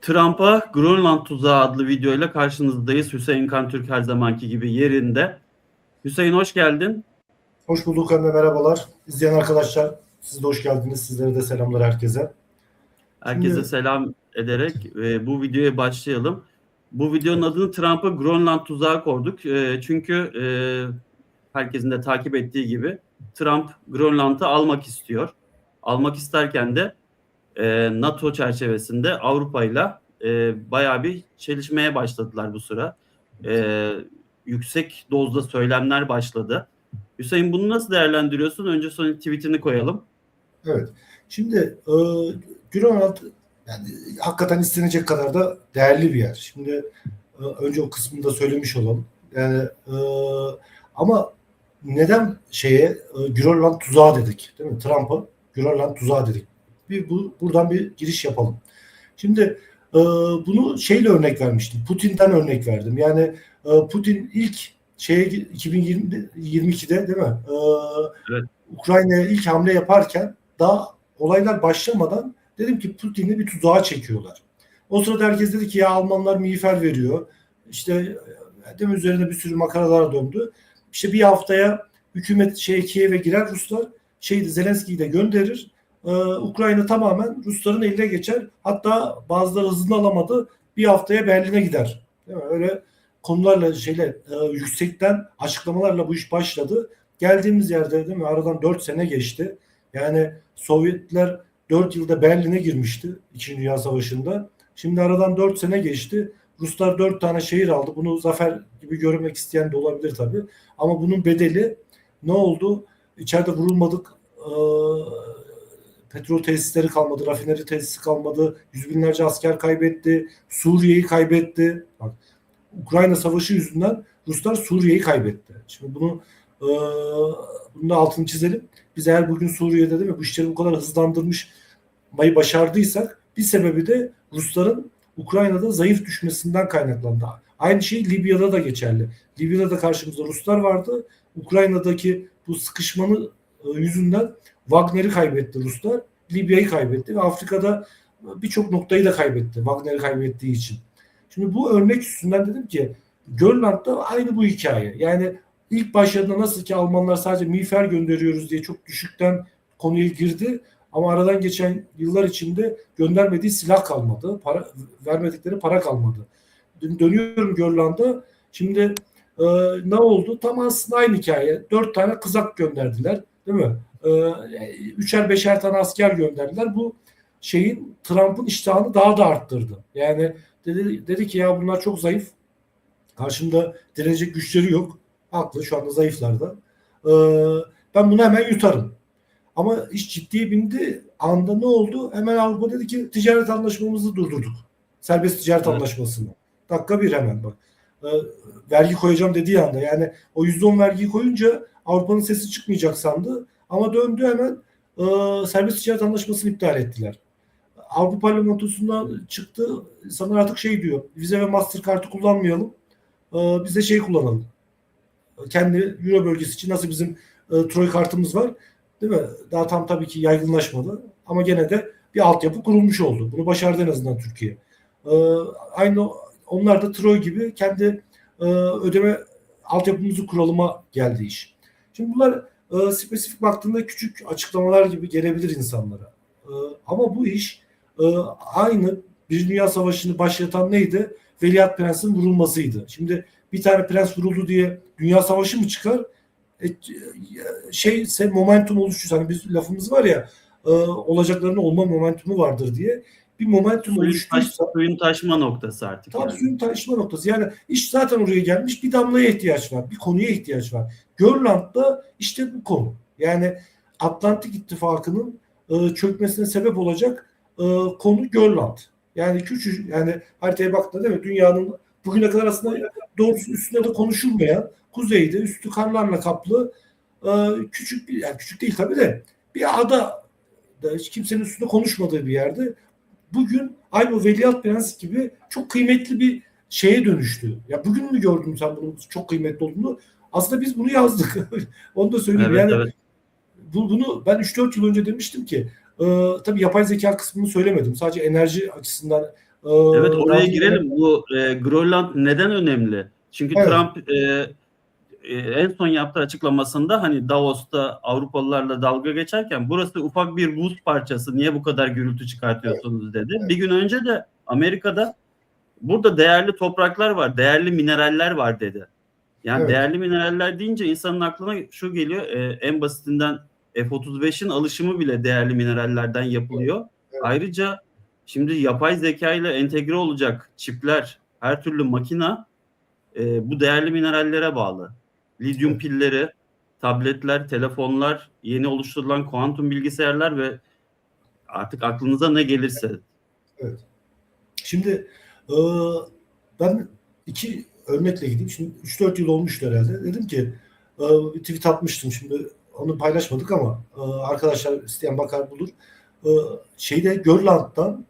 Trump'a Grönland Tuzağı adlı videoyla karşınızdayız. Hüseyin Kantürk her zamanki gibi yerinde. Hüseyin hoş geldin. Hoş bulduk Emre, merhabalar. İzleyen arkadaşlar, siz de hoş geldiniz. Sizlere de selamlar herkese. Herkese Şimdi selam ederek bu videoya başlayalım. Bu videonun adını Trump'a Grönland Tuzağı koyduk. Çünkü herkesin de takip ettiği gibi Trump Grönland'ı almak istiyor. Almak isterken de NATO çerçevesinde Avrupa'yla bayağı bir çelişmeye başladılar bu sıra. Yüksek dozda söylemler başladı. Hüseyin bunu nasıl değerlendiriyorsun? Önce son tweetini koyalım. evet. Şimdi Grönland yani hakikaten istenecek kadar da değerli bir yer. Şimdi önce o kısmını da söylemiş olalım. Yani ama neden Grönland tuzağı dedik, değil mi? Trump'a Grönland tuzağı dedik. Buradan bir giriş yapalım. Şimdi bunu şeyle örnek vermiştim. Putin'den örnek verdim. Yani Putin ilk 2022'de değil mi? Evet. Ukrayna'ya ilk hamle yaparken daha olaylar başlamadan dedim ki Putin'i bir tuzağa çekiyorlar. O sırada herkes dedi ki ya Almanlar miğfer veriyor. İşte değil mi, üzerine bir sürü makaralar döndü. İşte bir haftaya hükümet Kiev'e girer Ruslar. Zelenski'yi de gönderir. Ukrayna tamamen Rusların eline geçer. Hatta bazıları hızını alamadı. Bir haftaya Berlin'e gider. Değil mi? Öyle konularla yüksekten açıklamalarla bu iş başladı. Geldiğimiz yerde değil mi? Aradan 4 sene geçti. Yani Sovyetler 4 yılda Berlin'e girmişti 2. Dünya Savaşı'nda. Şimdi aradan 4 sene geçti. Ruslar 4 tane şehir aldı. Bunu zafer gibi görmek isteyen de olabilir tabii. Ama bunun bedeli ne oldu? İçeride vurulmadık. Petrol tesisleri kalmadı. Rafineri tesisi kalmadı. Yüz binlerce asker kaybetti. Suriye'yi kaybetti. Bak, Ukrayna Savaşı yüzünden Ruslar Suriye'yi kaybetti. Şimdi bunun da altını çizelim. Biz eğer bugün Suriye'de değil mi bu işleri bu kadar hızlandırmayı başardıysak bir sebebi de Rusların Ukrayna'da zayıf düşmesinden kaynaklandı. Aynı şey Libya'da da geçerli. Libya'da da karşımızda Ruslar vardı. Ukrayna'daki bu sıkışmanın yüzünden Wagner'i kaybetti Ruslar. Libya'yı kaybetti ve Afrika'da birçok noktayı da kaybetti Wagner'i kaybettiği için. Şimdi bu örnek üstünden dedim ki Grönland'da aynı bu hikaye. Yani ilk başladığında nasıl ki Almanlar sadece miğfer gönderiyoruz diye çok düşükten konuya girdi. Ama aradan geçen yıllar içinde göndermediği silah kalmadı. Vermedikleri para kalmadı. Dönüyorum Grönland'a. Şimdi ne oldu? Tam aslında aynı hikaye. 4 tane kızak gönderdiler. Değil mi? 3'er 5'er tane asker gönderdiler. Bu Trump'ın iştahını daha da arttırdı. Yani dedi ki ya bunlar çok zayıf. Karşımda direnecek güçleri yok. Haklı, şu anda zayıflarda. Ben bunu hemen yutarım. Ama iş ciddiye bindi. Anda ne oldu? Hemen Avrupa dedi ki ticaret anlaşmamızı durdurduk. Serbest ticaret anlaşmasını. Dakika bir hemen bak. Vergi koyacağım dediği anda. Yani o %10 vergiyi koyunca Avrupa'nın sesi çıkmayacak sandı. Ama döndü hemen serbest ticaret anlaşmasını iptal ettiler. Avrupa Parlamentosu'ndan çıktı. İnsanlar artık diyor. Vize ve Mastercard'ı kullanmayalım. Biz de kullanalım. Kendi Euro bölgesi için nasıl bizim Troy kartımız var. Değil mi? Daha tam tabii ki yaygınlaşmadı. Ama gene de bir altyapı kurulmuş oldu. Bunu başardı en azından Türkiye. Aynı onlar da Troy gibi kendi ödeme altyapımızı kuralıma geldi iş. Şimdi bunlar spesifik baktığında küçük açıklamalar gibi gelebilir insanlara. Ama bu iş aynı bir Dünya Savaşı'nı başlatan neydi? Veliaht Prens'in vurulmasıydı. Şimdi bir tane prens vuruldu diye Dünya Savaşı mı çıkar? Momentum oluşuyor. Hani biz lafımız var ya olacakların olma momentumu vardır diye. Bir momentum oluştuysa suyun taşma noktası artık. Tam suyun taşma noktası. Yani iş zaten oraya gelmiş. Bir damlaya ihtiyaç var. Bir konuya ihtiyaç var. Grönland'da işte bu konu. Yani Atlantik İttifakı'nın çökmesine sebep olacak konu Grönland. Yani küçük, yani haritaya baktığında değil mi? Dünyanın bugüne kadar aslında doğrusu üstünde de konuşulmayan, kuzeyde üstü karlarla kaplı küçük bir, yani küçük değil tabii de bir ada, hiç kimsenin üstünde konuşmadığı bir yerde bugün aynı o Veliaht Prens gibi çok kıymetli bir şeye dönüştü. Ya bugün mü gördün sen bunun çok kıymetli olduğunu? Aslında biz bunu yazdık. Onu da söyleyeyim. Evet, yani evet. Bunu ben 3-4 yıl önce demiştim ki tabii yapay zeka kısmını söylemedim. Sadece enerji açısından Evet, daha oraya sonra girelim. Bu Grönland neden önemli? Çünkü evet, Trump en son yaptığı açıklamasında hani Davos'ta Avrupalılarla dalga geçerken burası ufak bir buz parçası, niye bu kadar gürültü evet, çıkartıyorsunuz dedi. evet, Bir gün önce de Amerika'da burada değerli topraklar var, değerli mineraller var dedi. Yani evet, değerli mineraller deyince insanın aklına şu geliyor, en basitinden F-35'in alışımı bile değerli minerallerden yapılıyor. evet, Ayrıca şimdi yapay zeka ile entegre olacak çipler, her türlü makina bu değerli minerallere bağlı. Lityum evet, pilleri, tabletler, telefonlar, yeni oluşturulan kuantum bilgisayarlar ve artık aklınıza ne gelirse. evet. Şimdi e, ben iki örnekle gideyim. Şimdi 3-4 yıl olmuştu herhalde. Dedim ki bir tweet atmıştım. Şimdi onu paylaşmadık ama arkadaşlar isteyen bakar bulur. Şeyde Grönland'dan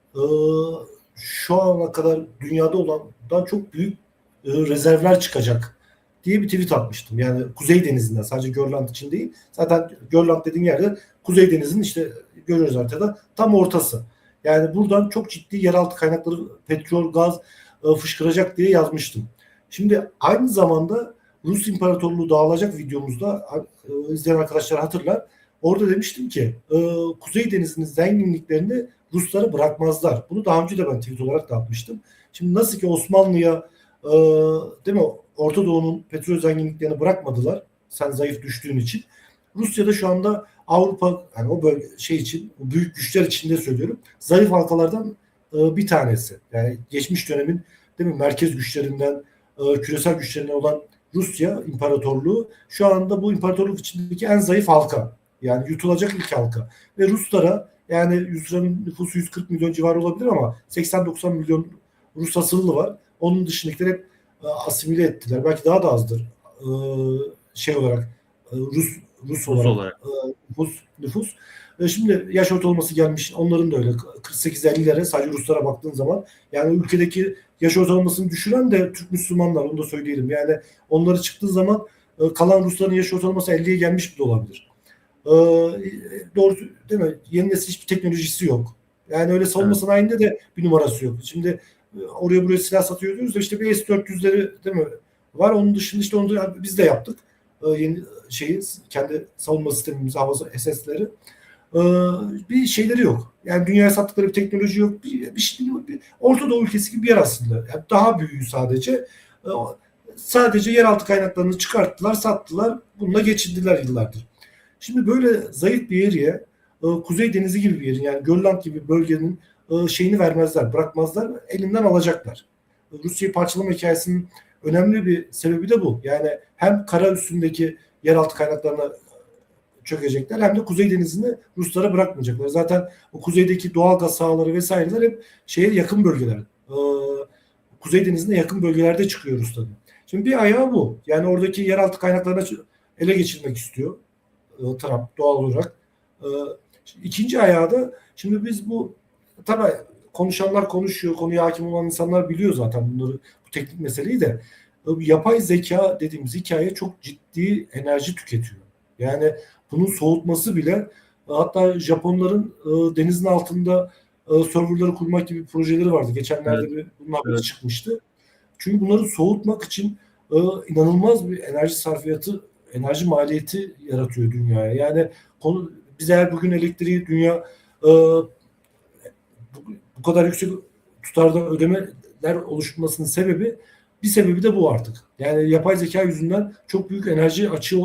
şu ana kadar dünyada olandan çok büyük rezervler çıkacak diye bir tweet atmıştım. Yani Kuzey Denizi'nden, sadece Grönland için değil. Zaten Grönland dediğin yerde Kuzey Denizi'nin işte görüyoruz haritada tam ortası. Yani buradan çok ciddi yeraltı kaynakları, petrol, gaz fışkıracak diye yazmıştım. Şimdi aynı zamanda Rus İmparatorluğu dağılacak videomuzda izleyen arkadaşlar hatırlar. Orada demiştim ki Kuzey Denizi'nin zenginliklerini Ruslara bırakmazlar. Bunu daha önce de ben tweet olarak da atmıştım. Şimdi nasıl ki Osmanlı'ya değil mi, Orta Doğu'nun petrol zenginliklerini bırakmadılar sen zayıf düştüğün için. Rusya'da şu anda Avrupa, yani o bölge şey için, o büyük güçler içinde söylüyorum, zayıf halkalardan bir tanesi. Yani geçmiş dönemin değil mi merkez güçlerinden, küresel güçlerinden olan Rusya İmparatorluğu şu anda bu imparatorluk içindeki en zayıf halka. Yani yutulacak ilk halka. Ve Ruslara, yani Rusya'nın nüfusu 140 milyon civarı olabilir ama 80-90 milyon Rus asıllı var. Onun dışındakiler hep asimile ettiler. Belki daha da azdır. Şey olarak Rus Rus olarak olarak. nüfus. Şimdi yaş ortalaması gelmiş. Onların da öyle 48-50'lere, sadece Ruslara baktığın zaman. Yani ülkedeki yaş ortalamasını düşüren de Türk Müslümanlar, onu da söyleyelim. Yani onları çıktığı zaman kalan Rusların yaş ortalaması 50'ye gelmiş bile olabilir. Doğru değil mi? Yeni nesil hiçbir teknolojisi yok. Yani öyle savunma Evet. sanayinde de bir numarası yok. Şimdi oraya buraya silah satıyor diyoruz da işte bir S-400'leri değil mi var. Onun dışında işte onu da biz de yaptık. Yeni şeyi, kendi savunma sistemimizi, hava SS'leri. Bir şeyleri yok. Yani dünyaya sattıkları bir teknoloji yok. Bir Orta Doğu ülkesi gibi bir yer aslında. Yani daha büyüğü sadece. Ee, Sadece yeraltı kaynaklarını çıkarttılar, sattılar. Bununla geçindiler yıllardır. Şimdi böyle zayıf bir yere, Kuzey Denizi gibi bir yerin, yani Grönland gibi bölgenin şeyini vermezler, bırakmazlar, elinden alacaklar. Rusya'yı parçalama hikayesinin önemli bir sebebi de bu. Yani hem kara üstündeki yeraltı kaynaklarına çökecekler hem de Kuzey Denizi'ni Ruslara bırakmayacaklar. Zaten o kuzeydeki doğal gaz sahaları vesaireler hep şeye yakın bölgeler. Kuzey Denizi'ne yakın bölgelerde çıkıyor Rusların. Şimdi bir ayağı bu. Yani oradaki yeraltı kaynaklarını ele geçirmek istiyor Trump doğal olarak. E, ikinci ayağı da, şimdi biz bu tabii konuşanlar konuşuyor, konuya hakim olan insanlar biliyor zaten bunları, bu teknik meseleyi de. Yapay zeka dediğimiz hikaye çok ciddi enerji tüketiyor. Yani bunun soğutması bile, hatta Japonların denizin altında serverları kurmak gibi projeleri vardı. Evet. Geçenlerde bunun haberi Evet. çıkmıştı. Çünkü bunları soğutmak için inanılmaz bir enerji sarfiyatı, enerji maliyeti yaratıyor dünyaya. Yani biz eğer bugün elektriği dünya bu kadar yüksek tutarda ödemeler oluşmasının bir sebebi de bu artık. Yani yapay zeka yüzünden çok büyük enerji açığı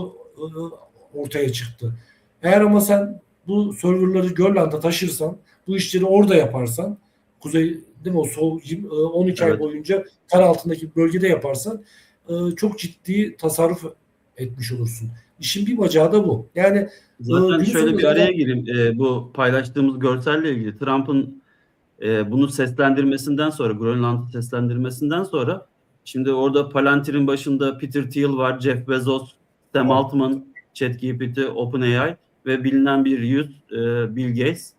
ortaya çıktı. Eğer ama sen bu serverları Grönland'a taşırsan, bu işleri orada yaparsan, kuzey değil mi, o 12 ay Evet. boyunca kar altındaki bölgede yaparsan çok ciddi tasarruf etmiş olursun. İşin bir bacağı da bu. Yani Zaten günün şöyle sonunda bir araya zaten gireyim. Bu paylaştığımız görselle ilgili Trump'ın bunu seslendirmesinden sonra, Grönland'ı seslendirmesinden sonra, şimdi orada Palantir'in başında Peter Thiel var, Jeff Bezos, Sam tamam, Altman, ChatGPT, OpenAI ve bilinen bir yüz, Bill Gates.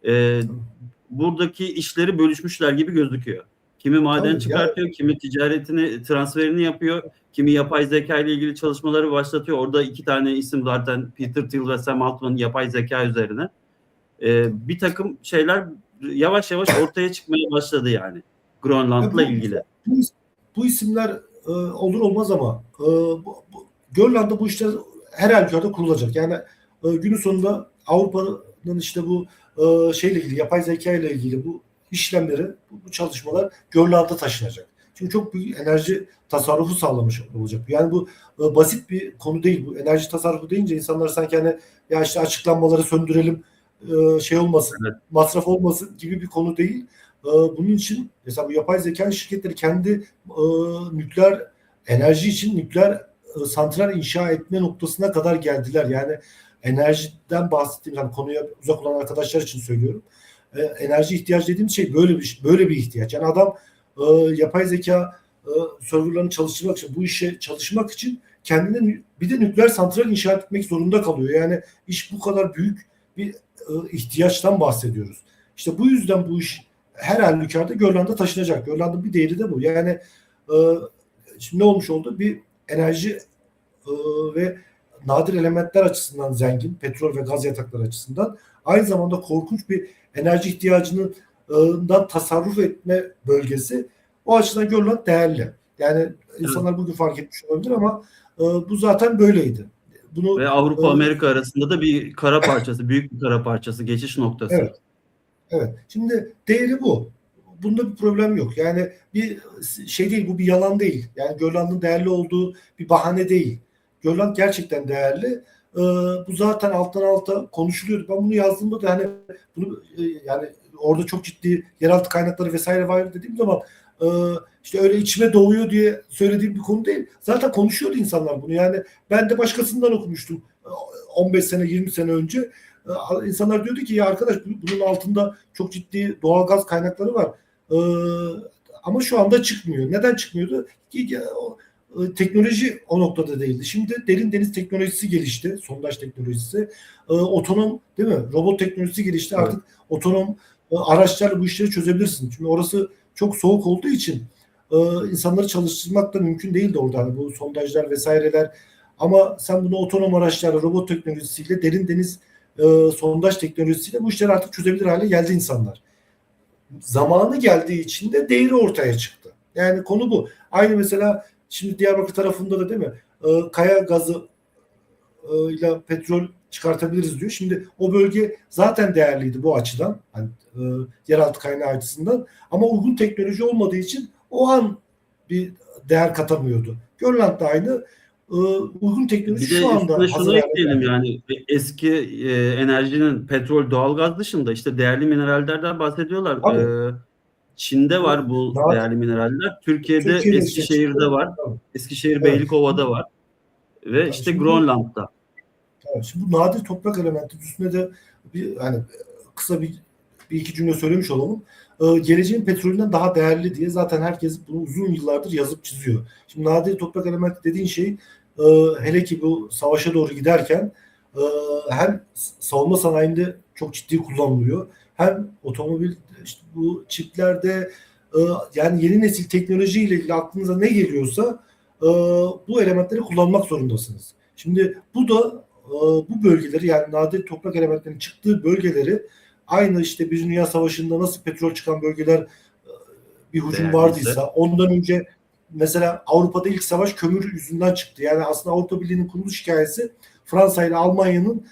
E, tamam. Buradaki işleri bölüşmüşler gibi gözüküyor. Kimi maden Tabii ya, çıkartıyor, kimi ticaretini, transferini yapıyor, kimi yapay zeka ile ilgili çalışmaları başlatıyor. Orada iki tane isim zaten, Peter Thiel ve Sam Altman, yapay zeka üzerine. Bir takım şeyler yavaş yavaş ortaya çıkmaya başladı yani. Grönland'la ilgili. Bu isimler olur olmaz ama Grönland'da bu işler her halükarda kurulacak. Yani günün sonunda Avrupa'nın işte bu şeyle ilgili, yapay zeka ile ilgili bu işlemleri, bu çalışmalar Grönland'a taşınacak. Çünkü çok büyük enerji tasarrufu sağlamış olacak. Yani bu basit bir konu değil. Bu enerji tasarrufu deyince insanlar sanki hani ya işte açıklanmaları söndürelim, şey olmasın, Evet. masraf olmasın gibi bir konu değil. Bunun için mesela bu yapay zeka şirketleri kendi nükleer enerji için nükleer santral inşa etme noktasına kadar geldiler. Yani enerjiden bahsettiğim yani konuya uzak olan arkadaşlar için söylüyorum. Enerji ihtiyacı dediğim şey böyle bir ihtiyaç. Yani adam yapay zeka serverlarını çalıştırmak için bu işe çalışmak için kendine bir de nükleer santral inşa etmek zorunda kalıyor. Yani iş bu kadar büyük bir ihtiyaçtan bahsediyoruz. İşte bu yüzden bu iş her halükarda Grönland'a taşınacak. Grönland'ın bir değeri de bu. Yani e, şimdi ne olmuş oldu? Bir enerji ve nadir elementler açısından zengin, petrol ve gaz yatakları açısından aynı zamanda korkunç bir enerji ihtiyacından tasarruf etme bölgesi. O açıdan Grönland değerli. Yani insanlar bugün fark etmiş olabilir ama bu zaten böyleydi. Bunu Ve Avrupa-Amerika arasında da bir kara parçası, büyük bir kara parçası, geçiş noktası. evet. Evet. Şimdi değeri bu. Bunda bir problem yok. Yani bir şey değil, bu bir yalan değil. Yani Grönland'ın değerli olduğu bir bahane değil. Grönland gerçekten değerli. Bu zaten alttan alta konuşuluyordu. Ben bunu yazdığımda da hani bunu yani orada çok ciddi yeraltı kaynakları vesaire var dediğim zaman e, işte öyle içime doğuyor diye söylediğim bir konu değil. Zaten konuşuyordu insanlar bunu. Yani ben de başkasından okumuştum 15 sene 20 sene önce. İnsanlar diyordu ki ya arkadaş bunun altında çok ciddi doğal gaz kaynakları var. Ama şu anda çıkmıyor. Neden çıkmıyordu? Teknoloji o noktada değildi. Şimdi derin deniz teknolojisi gelişti. Sondaj teknolojisi. Otonom değil mi? Robot teknolojisi gelişti. Evet. Artık otonom araçlarla bu işleri çözebilirsin. Çünkü orası çok soğuk olduğu için insanları çalıştırmak da mümkün değildi orada. Hani bu sondajlar vesaireler. Ama sen bunu otonom araçlarla, robot teknolojisiyle, derin deniz sondaj teknolojisiyle bu işleri artık çözebilir hale geldi insanlar. Zamanı geldiği için de değeri ortaya çıktı. Yani konu bu. Aynı mesela şimdi Diyarbakır tarafında da değil mi? Kaya gazı ile petrol çıkartabiliriz diyor. Şimdi o bölge zaten değerliydi bu açıdan. Hani, yeraltı kaynağı açısından. Ama uygun teknoloji olmadığı için o an bir değer katamıyordu. Grönland da aynı. Uygun teknoloji Bir de şu üstüne anda hazır şunu hale ekleyelim geldi. yani eski enerjinin petrol, doğalgaz dışında işte değerli minerallerden bahsediyorlar. Abi Çin'de var bu bu nadir değerli mineraller. Türkiye'de Türkiye'de işte Eskişehir'de çıktı. var. Tamam. Eskişehir Evet. Beylikova'da var. Ve Tabii işte şimdi bu Grönland'da. şimdi bu nadir toprak elementi üstüne de bir hani kısa bir iki cümle söylemiş olalım. Geleceğin petrolünden daha değerli diye zaten herkes bunu uzun yıllardır yazıp çiziyor. Şimdi nadir toprak elementi dediğin şey e, hele ki bu savaşa doğru giderken e, hem savunma sanayinde çok ciddi kullanılıyor. Hem otomobil işte bu çiplerde e, yani yeni nesil teknolojiyle ilgili aklınıza ne geliyorsa bu elementleri kullanmak zorundasınız. Şimdi bu da bu bölgeleri yani nadir toprak elementlerinin çıktığı bölgeleri aynı işte bir Dünya Savaşı'nda nasıl petrol çıkan bölgeler bir hücum Değerliyse. vardıysa ondan önce mesela Avrupa'da ilk savaş kömür yüzünden çıktı. Yani aslında Avrupa Birliği'nin kuruluş hikayesi Fransa ile Almanya'nın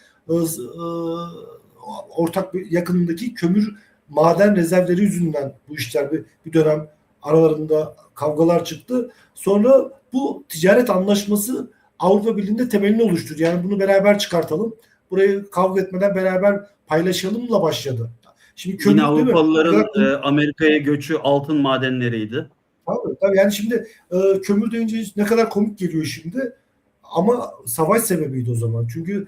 ortak yakınındaki kömür maden rezervleri yüzünden bu işler bir dönem aralarında kavgalar çıktı. Sonra bu ticaret anlaşması Avrupa Birliği'nde temelini oluşturdu. Yani bunu beraber çıkartalım. Burayı kavga etmeden beraber paylaşalımla başladı. Şimdi Yine kömür değil mi? Ne Avrupalıların kadar Amerika'ya göçü altın madenleriydi. tabii yani şimdi kömür deyince ne kadar komik geliyor şimdi. Ama savaş sebebiydi o zaman. Çünkü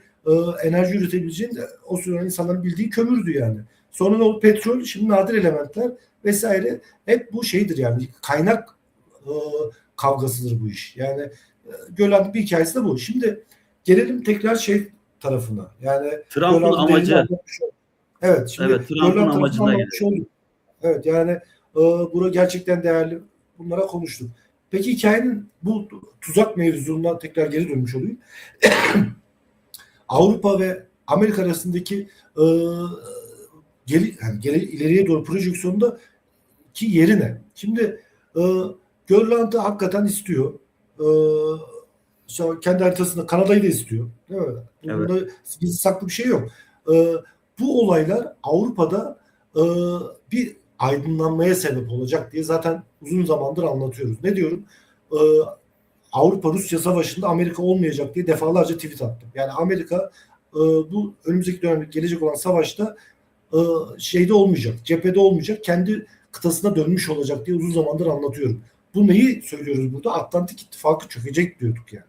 enerji üretebileceğin de o sırada insanların bildiği kömürdü yani. Sonra ne oldu? Petrol, şimdi nadir elementler vesaire. Hep bu şeydir yani. Kaynak e, kavgasıdır bu iş. Yani Göland'ın bir hikayesi de bu. Şimdi gelelim tekrar şey tarafına. Yani Trump'ın Göland'ın değerini amacı, anlatmış olduk. Evet, şimdi evet, Trump'ın Göland tarafını amacına anlatmış gelelim. olduk. Evet yani bura gerçekten değerli. Bunlara konuştuk. Peki hikayenin bu tuzak mevzundan tekrar geri dönmüş olayım. Avrupa ve Amerika arasındaki yani ileriye doğru projeksiyonda ki yerine. Şimdi Grönland'ı hakikaten istiyor. E, kendi haritasında Kanada'yı da istiyor. Değil mi? Evet. Bunda gizli saklı bir şey yok. E, bu olaylar Avrupa'da bir aydınlanmaya sebep olacak diye zaten uzun zamandır anlatıyoruz. Ne diyorum? E, Avrupa-Rusya savaşında Amerika olmayacak diye defalarca tweet attım. Yani Amerika bu önümüzdeki dönemde gelecek olan savaşta şeyde olmayacak, cephede olmayacak, kendi kıtasına dönmüş olacak diye uzun zamandır anlatıyorum. Bu neyi söylüyoruz burada? Atlantik İttifakı çökecek diyorduk yani.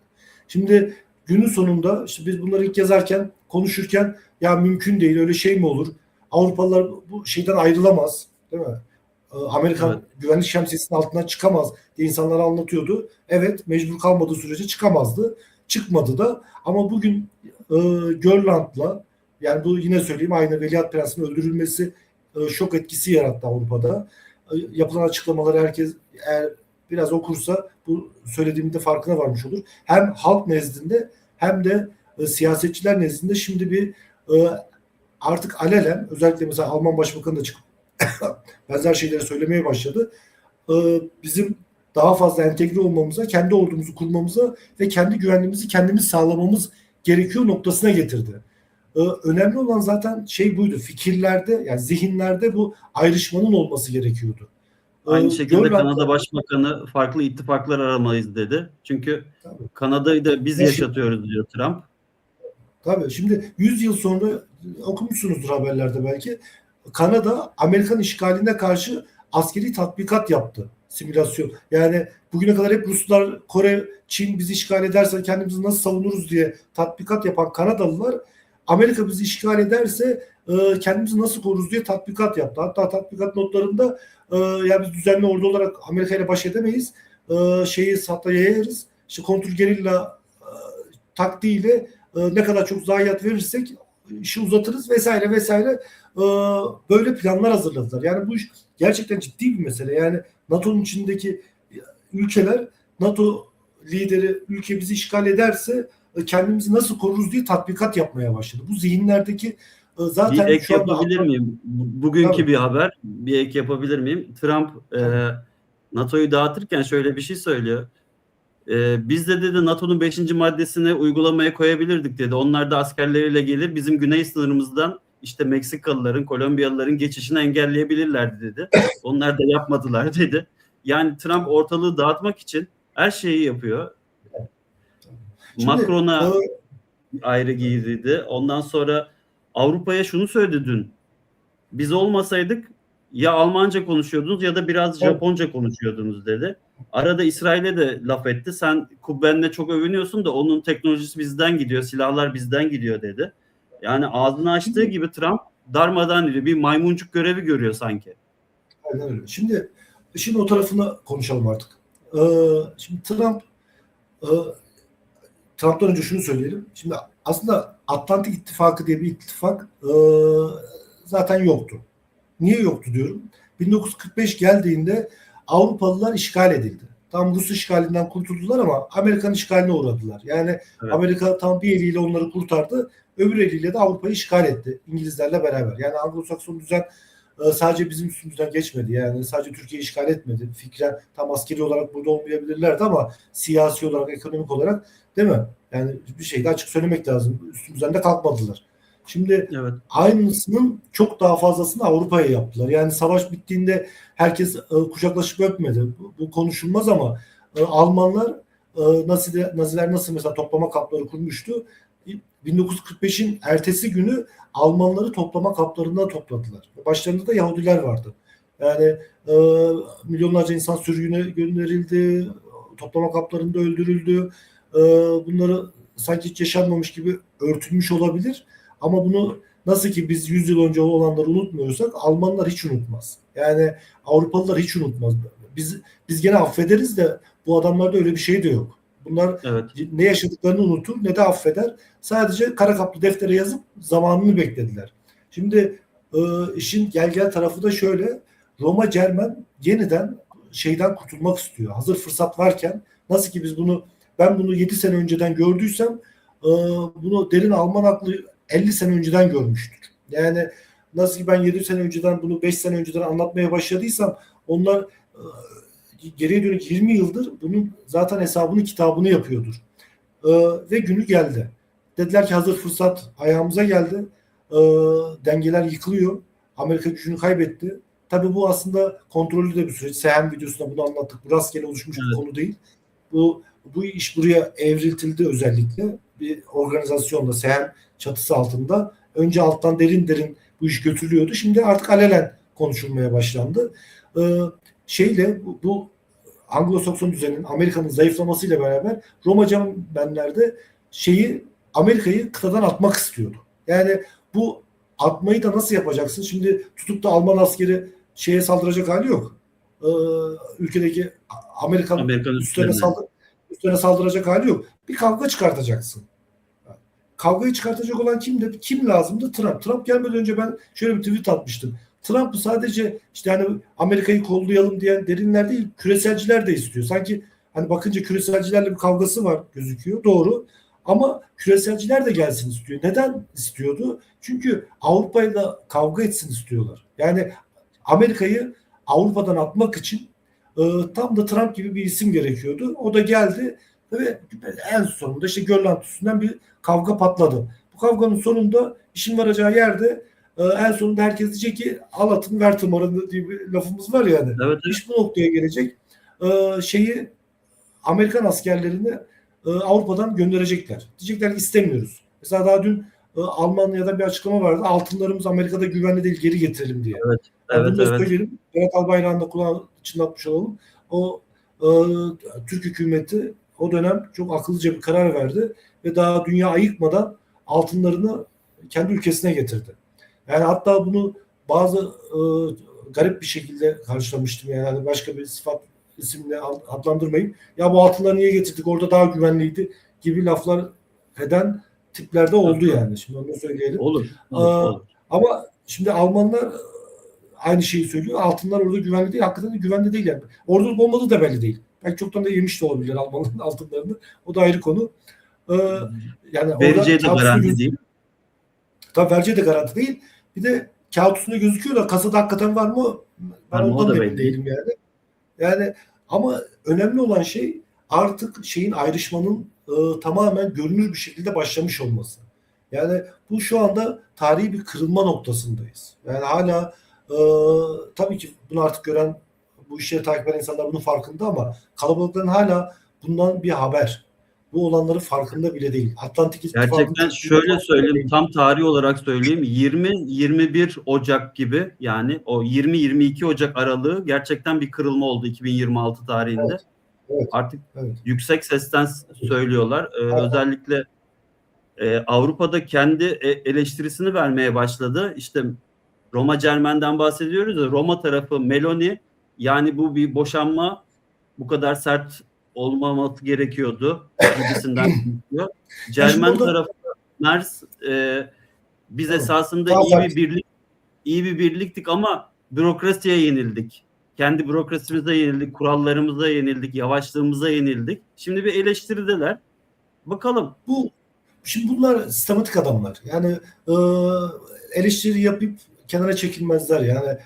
Şimdi günün sonunda işte biz bunları ilk yazarken, konuşurken ya mümkün değil, öyle şey mi olur? Avrupalılar bu şeyden ayrılamaz, değil mi? Amerikan Evet. güvenlik şemsiyesinin altından çıkamaz diye insanlara anlatıyordu. Evet, mecbur kalmadığı sürece çıkamazdı. Çıkmadı da ama bugün Grönland'la, yani bu yine söyleyeyim, aynı Veliaht Prens'in öldürülmesi şok etkisi yarattı Avrupa'da. Yapılan açıklamaları herkes eğer biraz okursa bu söylediğimin de farkına varmış olur. Hem halk nezdinde hem de siyasetçiler nezdinde şimdi bir artık alelen, özellikle mesela Alman Başbakanı da çıkıp benzer şeyleri söylemeye başladı. Bizim daha fazla entegre olmamıza, kendi ordumuzu kurmamıza ve kendi güvenliğimizi kendimiz sağlamamız gerekiyor noktasına getirdi. Önemli olan zaten şey buydu. Fikirlerde, yani zihinlerde bu ayrışmanın olması gerekiyordu. Aynı şekilde Grönland'da Kanada Başbakanı farklı ittifaklar aramalıyız dedi. Çünkü tabii, Kanada'yı da biz yaşatıyoruz diyor Trump. tabii. Şimdi 100 yıl sonra okumuşsunuzdur haberlerde belki. Kanada Amerikan işgaline karşı askeri tatbikat yaptı. Simülasyon. Yani bugüne kadar hep Ruslar, Kore, Çin bizi işgal ederse kendimizi nasıl savunuruz diye tatbikat yapan Kanadalılar, Amerika bizi işgal ederse kendimizi nasıl koruruz diye tatbikat yaptı. Hatta tatbikat notlarında ya biz düzenli ordu olarak Amerika ile baş edemeyiz. Şeyi hatta yayarız. İşte kontrgerilla taktiğiyle ne kadar çok zayiat verirsek işi uzatırız vesaire vesaire, böyle planlar hazırladılar. Yani bu iş gerçekten ciddi bir mesele. Yani NATO'nun içindeki ülkeler, NATO lideri ülke bizi işgal ederse kendimizi nasıl koruruz diye tatbikat yapmaya başladı. Bu zihinlerdeki Bir zaten ek şu anda yapabilir miyim? Bugünkü tabii, bir haber. Bir ek yapabilir miyim? Trump NATO'yu dağıtırken şöyle bir şey söylüyor. Biz de dedi NATO'nun 5. maddesini uygulamaya koyabilirdik dedi. Onlar da askerleriyle gelir bizim güney sınırımızdan işte Meksikalıların, Kolombiyalıların geçişini engelleyebilirlerdi dedi. Onlar da yapmadılar dedi. Yani Trump ortalığı dağıtmak için her şeyi yapıyor. şimdi Macron'a ayrı giydirdi. Ondan sonra Avrupa'ya şunu söyledi dün. Biz olmasaydık ya Almanca konuşuyordunuz ya da biraz Japonca konuşuyordunuz dedi. Arada İsrail'e de laf etti. Sen kubbenle çok övünüyorsun da onun teknolojisi bizden gidiyor, silahlar bizden gidiyor dedi. Yani ağzını açtığı gibi Trump darmadan ediyor. Bir maymuncuk görevi görüyor sanki. aynen öyle. Şimdi işin o tarafını konuşalım artık. Şimdi e, Trump'tan önce şunu söyleyelim. Şimdi aslında Atlantik İttifakı diye bir ittifak zaten yoktu. Niye yoktu diyorum. 1945 geldiğinde Avrupalılar işgal edildi. Tam Rus işgalinden kurtuldular ama Amerikan işgaline uğradılar. Yani Evet. Amerika tam bir eliyle onları kurtardı. Öbür eliyle de Avrupa'yı işgal etti. İngilizlerle beraber. Yani Anglo-Sakson düzen sadece bizim üstümüzden geçmedi. Yani sadece Türkiye işgal etmedi. Fikren tam askeri olarak burada olmayabilirlerdi ama siyasi olarak, ekonomik olarak, değil mi? Yani bir şey de açık söylemek lazım. Üstümüzden de kalkmadılar. Şimdi Evet. aynısının çok daha fazlasını Avrupa'ya yaptılar. Yani savaş bittiğinde herkes kucaklaşıp öpmedi. Bu konuşulmaz ama Almanlar, Naziler nasıl mesela toplama kampları kurmuştu? 1945'in ertesi günü Almanları toplama kamplarından topladılar. Başlarında da Yahudiler vardı. Yani e, milyonlarca insan sürgüne gönderildi, toplama kamplarında öldürüldü. Bunları sanki hiç yaşanmamış gibi örtülmüş olabilir. Ama bunu nasıl ki biz 100 yıl önce olanları unutmuyorsak Almanlar hiç unutmaz. Yani Avrupalılar hiç unutmaz. Biz gene affederiz de bu adamlarda öyle bir şey de yok. Bunlar Evet. ne yaşadıklarını unutur ne de affeder. Sadece kara kaplı deftere yazıp zamanını beklediler. Şimdi işin gel tarafı da şöyle. Roma Cermen yeniden şeyden kurtulmak istiyor. Hazır fırsat varken, nasıl ki ben bunu 7 sene önceden gördüysem bunu derin Alman aklı 50 sene önceden görmüştür. Yani nasıl ki ben 7 sene önceden bunu 5 sene önceden anlatmaya başladıysam onlar geriye dönük 20 yıldır bunun zaten hesabını kitabını yapıyordur. Ve günü geldi. Dediler ki hazır fırsat ayağımıza geldi. Dengeler yıkılıyor. Amerika gücünü kaybetti. Tabii bu aslında kontrollü de bir süreç. Sehen videosunda bunu anlattık. Bu rastgele oluşmuş bir konu değil. Bu iş buraya evriltildi özellikle. Bir organizasyonla Sehen çatısı altında. Önce alttan derin derin bu iş götürülüyordu. Şimdi artık alenen konuşulmaya başlandı. Bu Anglo-Sakson düzeninin Amerika'nın zayıflamasıyla beraber Roma Cermenler Amerika'yı kıtadan atmak istiyordu. Yani bu atmayı da nasıl yapacaksın? Şimdi tutup da Alman askeri saldıracak hali yok. Ülkedeki Amerikan üstlerine saldıracak hali yok. Bir kavga çıkartacaksın. Kavgayı çıkartacak olan kimdi? Kim lazımdı? Trump. Trump gelmeden önce ben şöyle bir tweet atmıştım. Trump'ı sadece Amerika'yı kollayalım diyen derinler değil, küreselciler de istiyor. Sanki bakınca küreselcilerle bir kavgası var gözüküyor. Doğru. Ama küreselciler de gelsin istiyor. Neden istiyordu? Çünkü Avrupa'yla kavga etsin istiyorlar. Yani Amerika'yı Avrupa'dan atmak için tam da Trump gibi bir isim gerekiyordu. O da geldi ve en sonunda Grönland üstünden bir kavga patladı. Bu kavganın sonunda işin varacağı yerde en sonunda herkes diyecek ki al atın ver tımarını diye bir lafımız var yani. Evet. İş bu noktaya gelecek. Amerikan askerlerini Avrupa'dan gönderecekler. Diyecekler ki istemiyoruz. Mesela daha dün Almanya'da bir açıklama vardı. Altınlarımız Amerika'da güvenli değil, geri getirelim diye. Bunu da söyleyelim. Berat Albayrak'ın da kulağını çınlatmış olalım. O Türk hükümeti o dönem çok akıllıca bir karar verdi ve daha dünya ayıkmadan altınlarını kendi ülkesine getirdi. Yani hatta bunu bazı garip bir şekilde karşılamıştım. Yani başka bir sıfat isimle adlandırmayayım. Ya bu altınları niye getirdik? Orada daha güvenliydi gibi laflar eden tiplerde oldu yani. Şimdi onu söyleyelim. Olur. Ama şimdi Almanlar aynı şeyi söylüyor. Altınlar orada güvenli değil. Hakikaten de güvenli değil yani. Orada olmadığı da belli değil. Belki çoktan da yemiş de olabilir Almanların altınlarını. O da ayrı konu. Yani vereceği de garanti değil. Tabii vereceği de garanti değil. Bir de kağıt üstünde gözüküyor da kasada hakikaten var mı? Ben ondan da emin değilim yani. Yani ama önemli olan şey artık ayrışmanın tamamen görünür bir şekilde başlamış olması. Yani bu şu anda tarihi bir kırılma noktasındayız. Yani hala tabii ki bunu artık gören, bu işleri takip eden insanlar bunun farkında ama kalabalıkların hala bundan bir haber. Bu olanların farkında bile değil. Atlantik İttifakı'nın gerçekten şöyle söyleyeyim, tam tarih olarak söyleyeyim. 20-21 Ocak gibi, yani o 20-22 Ocak aralığı gerçekten bir kırılma oldu 2026 tarihinde. Evet. Artık yüksek sesten söylüyorlar. Özellikle Avrupa'da kendi eleştirisini vermeye başladı. İşte Roma Cermen'den bahsediyoruz ya, Roma tarafı Meloni, yani bu bir boşanma bu kadar sert olmaması gerekiyordu gibisinden diyor. Cermen tarafı Merz, biz esasında iyi bir birliktik ama bürokrasiye yenildik. Kendi bürokrasimize yenildik, kurallarımıza yenildik, yavaşlığımıza yenildik. Şimdi bir eleştirideler. Bakalım. Şimdi bunlar sistematik adamlar. Yani eleştiri yapıp kenara çekilmezler. Yani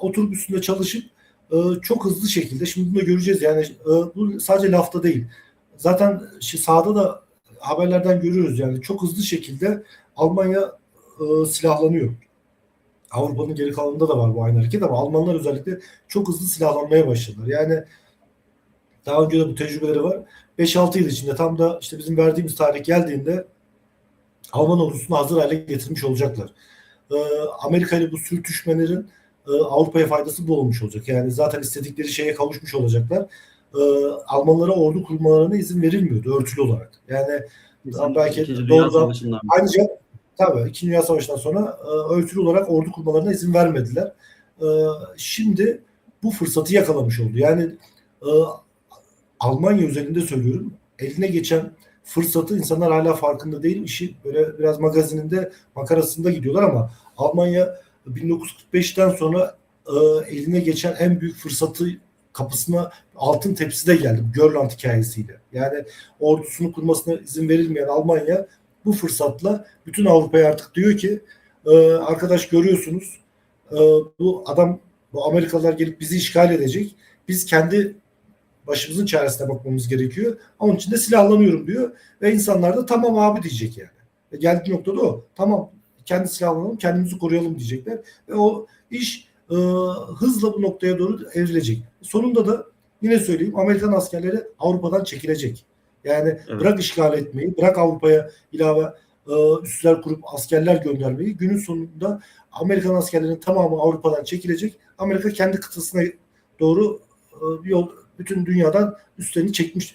oturup üstünde çalışıp çok hızlı şekilde, şimdi bunu da göreceğiz. Yani bu sadece lafta değil. Zaten sahada da haberlerden görüyoruz. Yani çok hızlı şekilde Almanya silahlanıyor. Avrupa'nın geri kalanında da var bu aynı hareket ama Almanlar özellikle çok hızlı silahlanmaya başladılar. Yani daha önce de bu tecrübeleri var. 5-6 yıl içinde tam da bizim verdiğimiz tarih geldiğinde Alman ordusunu hazır hale getirmiş olacaklar. Amerika ile bu sürtüşmelerin Avrupa'ya faydası bu olmuş olacak. Yani zaten istedikleri şeye kavuşmuş olacaklar. Almanlara ordu kurmalarına izin verilmiyordu örtülü olarak. Yani belki doğrudan ayrıca tabii 2. Dünya Savaşı'ndan sonra örtülü olarak ordu kurmalarına izin vermediler. Şimdi bu fırsatı yakalamış oldu. Yani Almanya özelinde söylüyorum. Eline geçen fırsatı insanlar hala farkında değil. İşi böyle biraz magazininde, makarasında gidiyorlar ama Almanya 1945'ten sonra eline geçen en büyük fırsatı kapısına altın tepside geldi. Grönland hikayesiyle. Yani ordusunu kurmasına izin verilmeyen Almanya bu fırsatla bütün Avrupa'ya artık diyor ki arkadaş görüyorsunuz, bu adam, bu Amerikalılar gelip bizi işgal edecek. Biz kendi başımızın çaresine bakmamız gerekiyor. Onun için de silahlanıyorum diyor. Ve insanlar da tamam abi diyecek yani. Geldiği noktada o. Tamam, kendi silahlanalım, kendimizi koruyalım diyecekler. Ve o iş hızla bu noktaya doğru evrilecek. Sonunda da yine söyleyeyim, Amerikan askerleri Avrupa'dan çekilecek. Yani Evet. bırak işgal etmeyi, bırak Avrupa'ya ilave üsler kurup askerler göndermeyi. Günün sonunda Amerikan askerlerinin tamamı Avrupa'dan çekilecek. Amerika kendi kıtasına doğru bir yol, bütün dünyadan üstlerini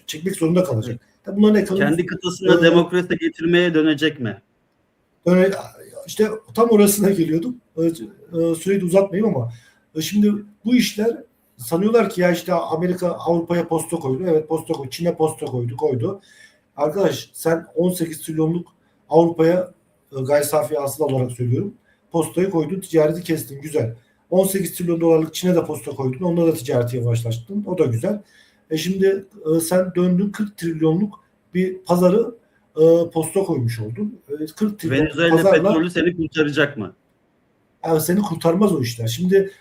çekmek zorunda kalacak. Evet. Bunların ekonomisi Kendi kıtasına demokrasi getirmeye dönecek mi? işte tam orasına geliyordum. Süreyi de uzatmayayım ama şimdi bu işler, sanıyorlar ki ya işte Amerika Avrupa'ya posta koydu. Evet, posta koydu. Çin'e posta koydu. Arkadaş, sen 18 trilyonluk Avrupa'ya gayri safi hasıla olarak söylüyorum, postayı koydun, ticareti kestin, güzel. 18 trilyon dolarlık Çin'e de posta koydun, onunla da ticareti yavaşlattın, o da güzel. Şimdi sen döndün 40 trilyonluk bir pazarı posta koymuş oldun. 40 trilyon Venezuela pazarla petrolü seni kurtaracak mı? yani seni kurtarmaz o işler. Şimdi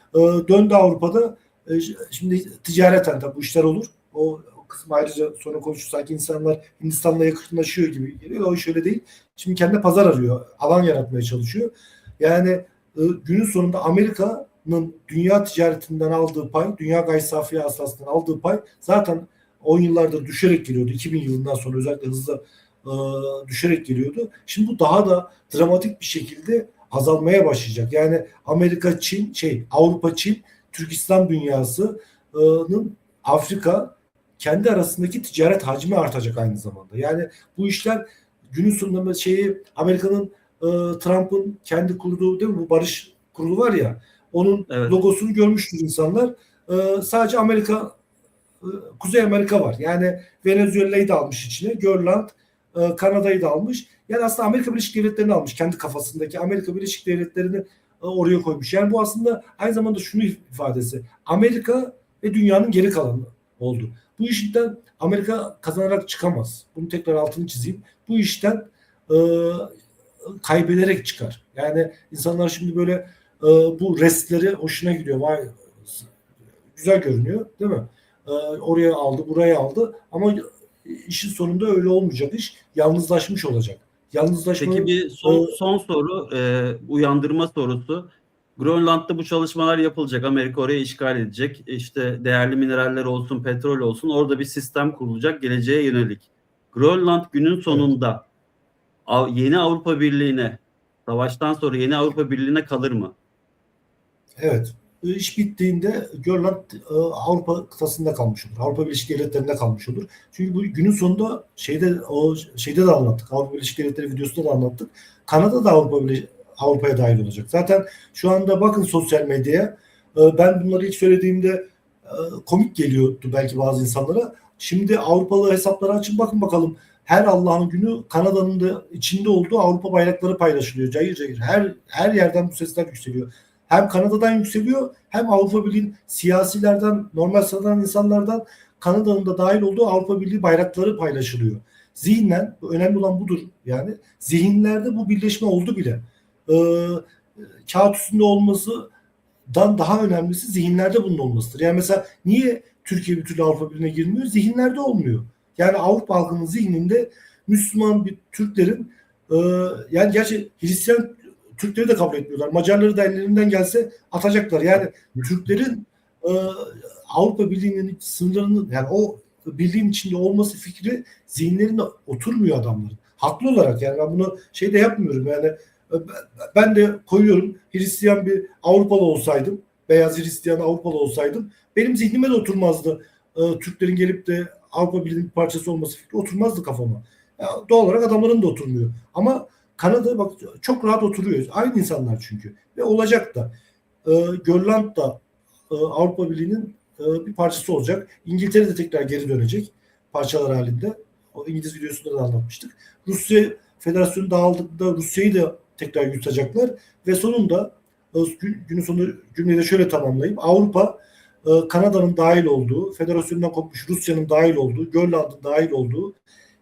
döndü Avrupa'da, şimdi ticareten tabii bu işler olur. O kısmı ayrıca sonra konuşuruz. Sanki insanlar Hindistan'la yakınlaşıyor gibi geliyor. O şöyle değil. Şimdi kendine pazar arıyor. Alan yaratmaya çalışıyor. Yani günün sonunda Amerika'nın dünya ticaretinden aldığı pay, dünya gayri safi hasılasından aldığı pay zaten 10 yıllardır düşerek geliyordu. 2000 yılından sonra özellikle hızla düşerek geliyordu. Şimdi bu daha da dramatik bir şekilde azalmaya başlayacak. Yani Amerika, Çin, Avrupa, Çin, Türkistan dünyasının Afrika kendi arasındaki ticaret hacmi artacak aynı zamanda. Yani bu işler günün sonunda Amerika'nın Trump'ın kendi kurduğu, değil mi, bu barış kurulu var ya, onun Evet. logosunu görmüştür insanlar. Sadece Amerika, Kuzey Amerika var. Yani Venezuela'yı da almış içine, Grönland, Kanada'yı da almış. Yani aslında Amerika Birleşik Devletleri'ni almış. Kendi kafasındaki Amerika Birleşik Devletleri'ni oraya koymuş. Yani bu aslında aynı zamanda şunu ifadesi. Amerika ve dünyanın geri kalanı oldu. Bu işten Amerika kazanarak çıkamaz. Bunu tekrar altını çizeyim. Bu işten e, kaybederek çıkar. Yani insanlar şimdi böyle bu restleri hoşuna gidiyor. Vay, güzel görünüyor, değil mi? Oraya aldı, buraya aldı ama işin sonunda öyle olmayacak iş. Yalnızlaşmış olacak. Peki bir son soru, uyandırma sorusu. Grönland'da bu çalışmalar yapılacak. Amerika oraya işgal edecek. İşte değerli mineraller olsun, petrol olsun. Orada bir sistem kurulacak geleceğe yönelik. Grönland günün sonunda yeni Avrupa Birliği'ne, savaştan sonra yeni Avrupa Birliği'ne kalır mı? Evet. İş bittiğinde Grönland Avrupa kıtasında kalmış olur. Avrupa Birleşik Devletleri'nde kalmış olur. Çünkü bu günün sonunda şeyde de anlattık. Avrupa Birleşik Devletleri videosunda da anlattık. Kanada da Avrupa'ya dahil olacak. Zaten şu anda bakın sosyal medyaya, ben bunları ilk söylediğimde komik geliyordu belki bazı insanlara. Şimdi Avrupalı hesapları açın, bakın bakalım. Her Allah'ın günü Kanada'nın da içinde olduğu Avrupa bayrakları paylaşılıyor. Cayır cayır. Her yerden bu sesler yükseliyor. Hem Kanada'dan yükseliyor, hem Avrupa Birliği'nin siyasilerden, normal sıradan insanlardan Kanada'nın da dahil olduğu Avrupa Birliği bayrakları paylaşılıyor. Zihnen, önemli olan budur yani. Zihinlerde bu birleşme oldu bile. Kağıt üstünde olmasından daha önemlisi zihinlerde bunun olmasıdır. Yani mesela niye Türkiye bir türlü Avrupa Birliği'ne girmiyor? Zihinlerde olmuyor. Yani Avrupa halkının zihninde Müslüman bir Türklerin, yani gerçi Hristiyan Türkleri de kabul etmiyorlar. Macarları da ellerinden gelse atacaklar. Yani Türklerin Avrupa Birliği'nin sınırlarının, yani o birliğin içinde olması fikri zihinlerinde oturmuyor adamların. Haklı olarak, yani ben bunu de yapmıyorum. Yani ben de koyuyorum, Hristiyan bir Avrupalı olsaydım, beyaz Hristiyan Avrupalı olsaydım, benim zihnime de oturmazdı. Türklerin gelip de Avrupa Birliği'nin parçası olması fikri oturmazdı kafama. Doğal olarak adamların da oturmuyor. Ama Kanada bak çok rahat oturuyor. Aynı insanlar çünkü. Ve olacak da. Grönland da Avrupa Birliği'nin bir parçası olacak. İngiltere de tekrar geri dönecek parçalar halinde. O İngiliz videosunda da anlatmıştık. Rusya Federasyonu dağıldığında Rusya'yı da tekrar yutacaklar ve sonunda günün sonunda cümleyi de şöyle tamamlayayım. Avrupa, Kanada'nın dahil olduğu, federasyondan kopmuş Rusya'nın dahil olduğu, Grönland'ın dahil olduğu,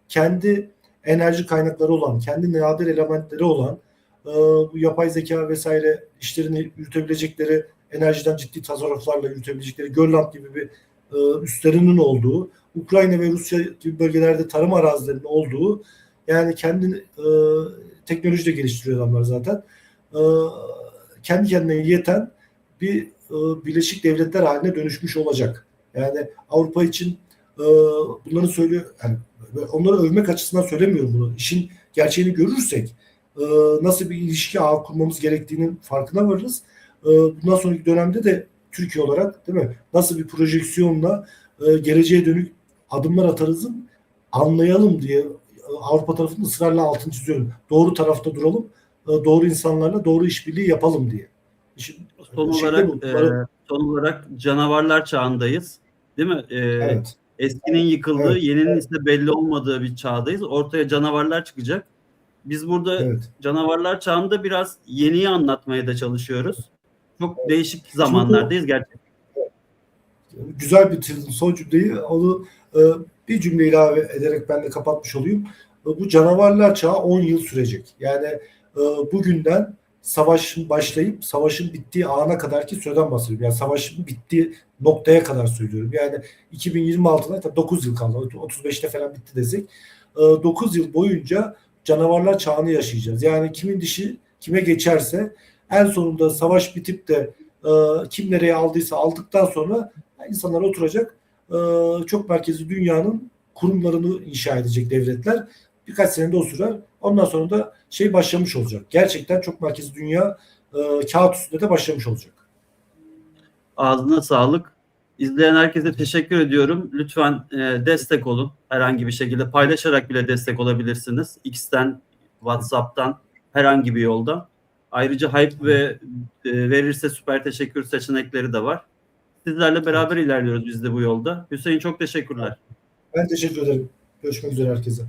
kendi enerji kaynakları olan, kendi nadir elementleri olan bu yapay zeka vesaire işlerini yürütebilecekleri, enerjiden ciddi tasarruflarla yürütebilecekleri Grönland gibi bir üslerinin olduğu, Ukrayna ve Rusya gibi bölgelerde tarım arazilerinin olduğu, yani kendi teknoloji de geliştiriyor adamlar zaten. Kendi kendine yeten bir Birleşik Devletler haline dönüşmüş olacak. Yani Avrupa için bunları söylüyor. Yani onları övmek açısından söylemiyorum bunu. İşin gerçeğini görürsek nasıl bir ilişki ağı kurmamız gerektiğinin farkına varırız. Bundan sonraki dönemde de Türkiye olarak, değil mi, nasıl bir projeksiyonla geleceğe dönük adımlar atarızın anlayalım diye Avrupa tarafında ısrarla altını çiziyorum. Doğru tarafta duralım, doğru insanlarla doğru işbirliği yapalım diye. Son olarak canavarlar çağındayız. Değil mi? Evet. Eskinin yıkıldığı, Evet. yeninin ise belli olmadığı bir çağdayız. Ortaya canavarlar çıkacak. Biz burada canavarlar çağında biraz yeniyi anlatmaya da çalışıyoruz. Çok değişik zamanlardayız gerçekten. Güzel bitirdin son cümleyi. Onu bir cümle ilave ederek ben de kapatmış olayım. Bu canavarlar çağı 10 yıl sürecek. Yani bugünden savaşın başlayıp savaşın bittiği ana kadar ki süreden bahsediyorum. Yani savaşın bittiği noktaya kadar söylüyorum. Yani 2026'da 9 yıl kaldı. 35'te falan bitti desek. 9 yıl boyunca canavarlar çağını yaşayacağız. Yani kimin dişi kime geçerse en sonunda savaş bitip de kim nereye aldıysa aldıktan sonra insanlar oturacak, çok merkezli dünyanın kurumlarını inşa edecek devletler. Birkaç senede o sürer. Ondan sonra da şey başlamış olacak. Gerçekten çok merkezli dünya kağıt üstünde de başlamış olacak. Ağzına sağlık. İzleyen herkese teşekkür ediyorum. Lütfen destek olun. Herhangi bir şekilde paylaşarak bile destek olabilirsiniz. X'ten, WhatsApp'tan, herhangi bir yolda. Ayrıca hype ve verirse süper teşekkür seçenekleri de var. Sizlerle beraber ilerliyoruz biz de bu yolda. Hüseyin çok teşekkürler. Ben teşekkür ederim. Görüşmek üzere herkese.